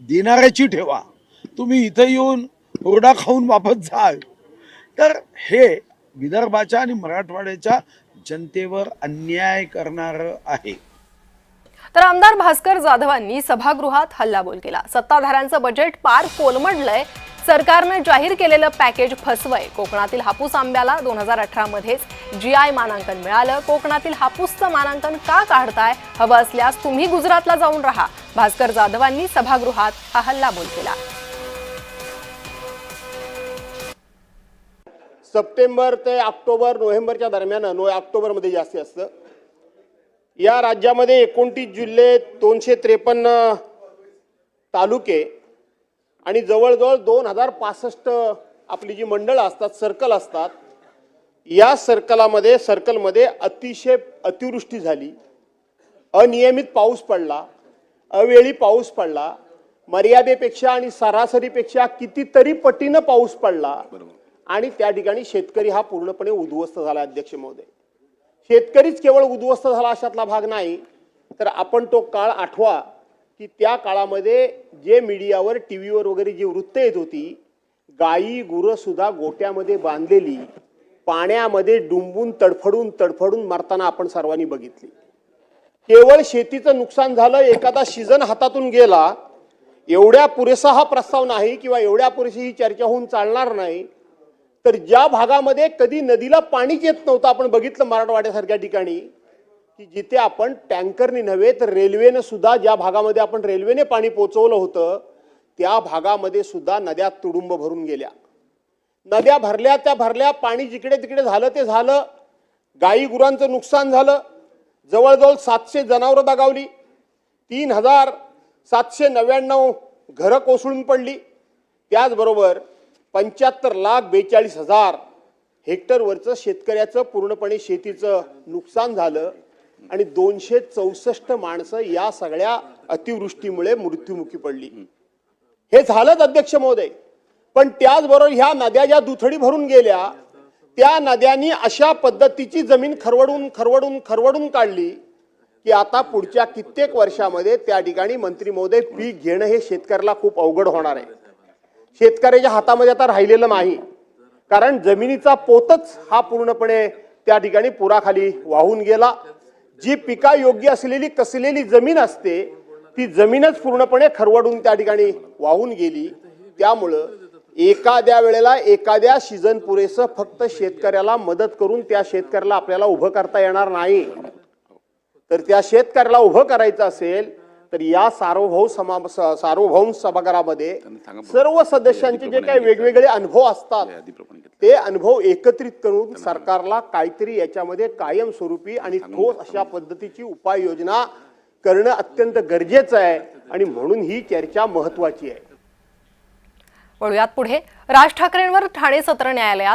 देणाऱ्याची ठेवा, तुम्ही इथं येऊन ओरडा खाऊन वापस जाल तर हे विदर्भाच्या आणि मराठवाड्याच्या जनतेवर अन्याय करणारं आहे। तर आमदार भास्कर जाधवांनी सभागृहात हल्लाबोल केला। सत्ताधाऱ्यांचं बजेट पार कोलमडलंय, सरकारने जाहीर केलेलं पॅकेज फसवय। कोकणातील हापूस आंब्याला 2018 मध्येच जीआय मानांकन मिळालं। कोकणातील हापूसचं मानांकन का काढताय? हवं असल्यास तुम्ही गुजरातला जाऊन राहा। भास्कर जाधवांनी सभागृहात हा हल्लाबोल केला। सप्टेंबर ते ऑक्टोबर नोव्हेंबरच्या दरम्यान ऑक्टोबरमध्ये जास्तीत जास्त या राज्यामध्ये 29 जिल्हे 253 तालुके आणि जवळजवळ 2065 आपली जी मंडळं असतात, सर्कल असतात, या सर्कलमध्ये अतिशय अतिवृष्टी झाली, अनियमित पाऊस पडला, अवेळी पाऊस पडला, मर्यादेपेक्षा आणि सरासरीपेक्षा कितीतरी पटीनं पाऊस पडला आणि त्या ठिकाणी शेतकरी हा पूर्णपणे उद्ध्वस्त झाला। अध्यक्ष महोदय, शेतकरीच केवळ उद्ध्वस्त झाला अशातला भाग नाही, तर आपण तो काळ आठवा की त्या काळामध्ये जे मीडियावर टीव्हीवर वगैरे जी वृत्त येत होती, गायी गुरं सुद्धा गोट्यामध्ये बांधलेली पाण्यामध्ये डुंबून तडफडून मरताना आपण सर्वांनी बघितली। केवळ शेतीचं नुकसान झालं, एखादा सीझन हातातून गेला एवढ्या पुरेसा हा प्रस्ताव नाही किंवा एवढ्या पुरेशी ही चर्चा होऊन चालणार नाही। तर ज्या भागामध्ये कधी नदीला पाणीच येत नव्हतं, आपण बघितलं मराठवाड्यासारख्या ठिकाणी की जिथे आपण टँकरनी नव्हे तर रेल्वेने सुद्धा, ज्या भागामध्ये आपण रेल्वेने पाणी पोहोचवलं होतं त्या भागामध्ये सुद्धा नद्या तुडुंब भरून गेल्या। नद्या भरल्या त्या भरल्या, पाणी जिकडे तिकडे झालं ते झालं, गायी गुरांचं नुकसान झालं, जवळजवळ 700 जनावरं दगावली, 3799 घरं कोसळून पडली, त्याचबरोबर 75,42,000 हेक्टरवरचं शेतकऱ्याचं पूर्णपणे शेतीचं नुकसान झालं आणि 264 माणसं या सगळ्या अतिवृष्टीमुळे मृत्युमुखी पडली। हे झालंच अध्यक्ष महोदय, पण त्याचबरोबर ह्या नद्या ज्या दुथडी भरून गेल्या त्या नद्यांनी अशा पद्धतीची जमीन खरवडून काढली की आता पुढच्या कित्येक वर्षामध्ये त्या ठिकाणी मंत्री महोदय पीक घेणं हे शेतकऱ्याला खूप अवघड होणार आहे। शेतकऱ्याच्या हातामध्ये आता राहिलेलं नाही, कारण जमिनीचा पोतच हा पूर्णपणे त्या ठिकाणी पुराखाली वाहून गेला। जी पिका योग्य असलेली कसलेली जमीन असते ती जमीनच पूर्णपणे खरवडून त्या ठिकाणी वाहून गेली। त्यामुळं एखाद्या वेळेला एखाद्या सीझन पुरेसं फक्त शेतकऱ्याला मदत करून त्या शेतकऱ्याला आपल्याला उभं करता येणार नाही। तर त्या शेतकऱ्याला उभं करायचं असेल तर या सार्वभौम सभागृहामध्ये सर्व सदस्यांचे जे काही वेगवेगळे अनुभव असतात ते अनुभव एकत्रित करून सरकारला काहीतरी याच्यामध्ये कायमस्वरूपी आणि ठोस अशा पद्धतीची उपाययोजना करणं अत्यंत गरजेचं आहे आणि म्हणून ही चर्चा महत्त्वाची आहे। वळूयात पुढे। राज ठाकरेंवर ठाणे सत्र न्यायालयात